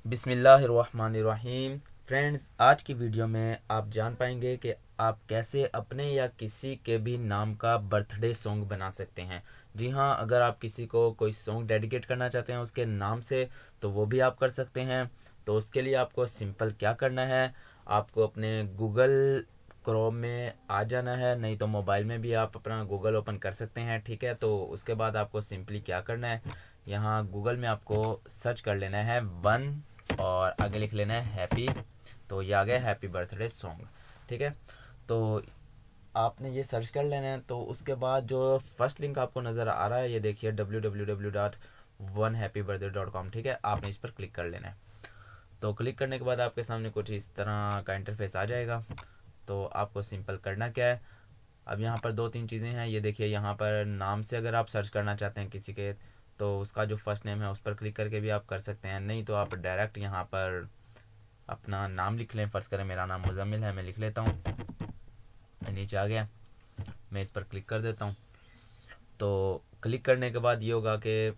बिस्मिल्लाहिर्रहमानिर्रहीम। फ्रेंड्स, आज की वीडियो में आप जान पाएंगे कि आप कैसे अपने या किसी के भी नाम का बर्थडे सॉन्ग बना सकते हैं। जी हाँ, अगर आप किसी को कोई सॉन्ग डेडिकेट करना चाहते हैं उसके नाम से, तो वो भी आप कर सकते हैं। तो उसके लिए आपको सिंपल क्या करना है, आपको अपने गूगल क्रोम में आ जाना है, नहीं तो मोबाइल में भी आप अपना गूगल ओपन कर सकते हैं। ठीक है, तो उसके बाद आपको सिंपली क्या करना है, यहाँ गूगल में आपको सर्च कर लेना है वन और आगे लिख लेना है हैप्पी। तो ये आ गया हैप्पी बर्थडे सॉन्ग। ठीक है, तो आपने ये सर्च कर लेना है। तो उसके बाद जो फर्स्ट लिंक आपको नज़र आ रहा है, ये देखिए www.onehappybirthday.com। ठीक है, आपने इस पर क्लिक कर लेना है। तो क्लिक करने के बाद आपके सामने कुछ इस तरह का इंटरफेस आ जाएगा। तो आपको सिंपल करना क्या है, अब यहाँ पर दो तीन चीज़ें हैं। ये देखिए, यहाँ पर नाम से अगर आप सर्च करना चाहते हैं किसी के, तो उसका जो फर्स्ट नेम है उस पर क्लिक करके भी आप कर सकते हैं। नहीं तो आप डायरेक्ट यहाँ पर अपना नाम लिख लें। फ़र्ज़ करें मेरा नाम मुज़म्मिल है, मैं लिख लेता हूँ। नीचे आ गया, मैं इस पर क्लिक कर देता हूँ। तो क्लिक करने के बाद ये होगा कि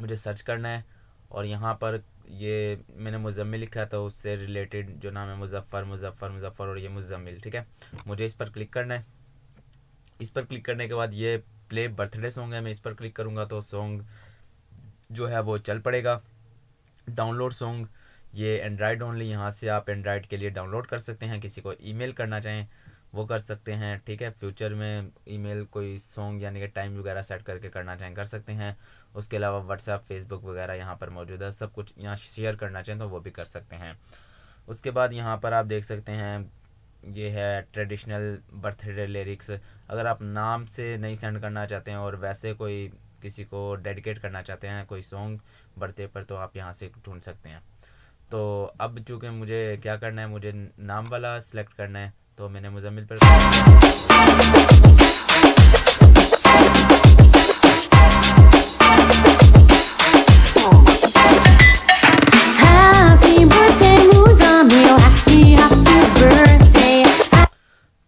मुझे सर्च करना है, और यहाँ पर ये मैंने मुज़म्मिल लिखा है, तो उससे रिलेटेड जो नाम है मुज़फ़्फ़र और ये मुज़म्मिल। ठीक है, मुझे इस पर क्लिक करना है। इस पर क्लिक करने के बाद ये प्ले बर्थडे सॉन्ग है, मैं इस पर क्लिक करूँगा तो सॉन्ग जो है वो चल पड़ेगा। डाउनलोड सॉन्ग, ये एंड्रॉयड ओनली, यहाँ से आप एंड्रॉयड के लिए डाउनलोड कर सकते हैं। किसी को ईमेल करना चाहें वो कर सकते हैं। ठीक है, फ्यूचर में ईमेल कोई सॉन्ग यानी कि टाइम वगैरह सेट करके करना चाहें कर सकते हैं। उसके अलावा व्हाट्सएप, फेसबुक वगैरह यहाँ पर मौजूद है, सब कुछ यहाँ शेयर करना चाहें तो वो भी कर सकते हैं। उसके बाद यहाँ पर आप देख सकते हैं ये है ट्रेडिशनल बर्थडे लिरिक्स। अगर आप नाम से नहीं सेंड करना चाहते हैं और वैसे कोई किसी को डेडिकेट करना चाहते हैं कोई सॉन्ग बर्थडे पर, तो आप यहाँ से ढूंढ सकते हैं। तो अब चूँकि मुझे क्या करना है, मुझे नाम वाला सिलेक्ट करना है, तो मैंने मुज़म्मिल पर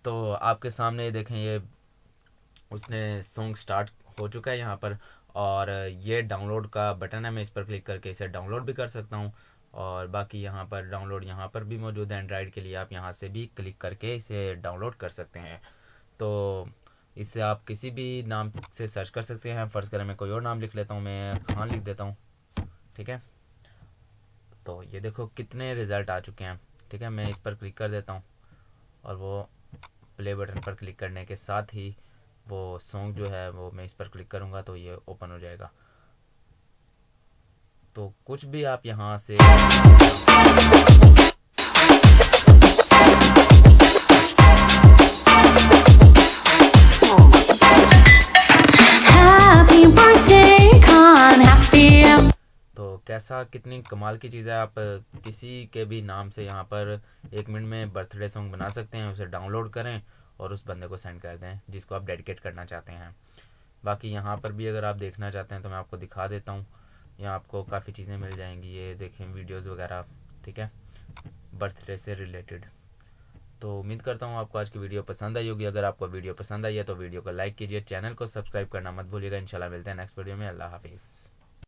तो आपके सामने देखें ये उसने सॉन्ग स्टार्ट हो चुका है यहाँ पर। और ये डाउनलोड का बटन है, मैं इस पर क्लिक करके इसे डाउनलोड भी कर सकता हूँ। और बाकी यहाँ पर डाउनलोड यहाँ पर भी मौजूद है एंड्रॉयड के लिए, आप यहाँ से भी क्लिक करके इसे डाउनलोड कर सकते हैं। तो इससे आप किसी भी नाम से सर्च कर सकते हैं। फ़र्ज़ करें मैं कोई और नाम लिख लेता हूँ, मैं खान लिख देता हूँ। ठीक है, तो ये देखो कितने रिज़ल्ट आ चुके हैं। ठीक है, मैं इस पर क्लिक कर देता हूँ और वो प्ले बटन पर क्लिक करने के साथ ही वो सॉन्ग जो है वो मैं इस पर क्लिक करूँगा तो ये ओपन हो जाएगा। तो कुछ भी आप यहाँ से तो कैसा कितनी कमाल की चीज़ है, आप किसी के भी नाम से यहाँ पर 1 मिनट में बर्थडे सॉन्ग बना सकते हैं। उसे डाउनलोड करें और उस बंदे को सेंड कर दें जिसको आप डेडिकेट करना चाहते हैं। बाकी यहाँ पर भी अगर आप देखना चाहते हैं तो मैं आपको दिखा देता हूँ। यहाँ आपको काफ़ी चीज़ें मिल जाएंगी, ये देखें वीडियोस वगैरह। ठीक है, बर्थडे से रिलेटेड। तो उम्मीद करता हूँ आपको आज की वीडियो पसंद आई होगी। अगर आपको वीडियो पसंद आई है तो वीडियो को लाइक कीजिए, चैनल को सब्सक्राइब करना मत भूलिएगा। इंशाल्लाह मिलते हैं नेक्स्ट वीडियो में। अल्लाह हाफिज़।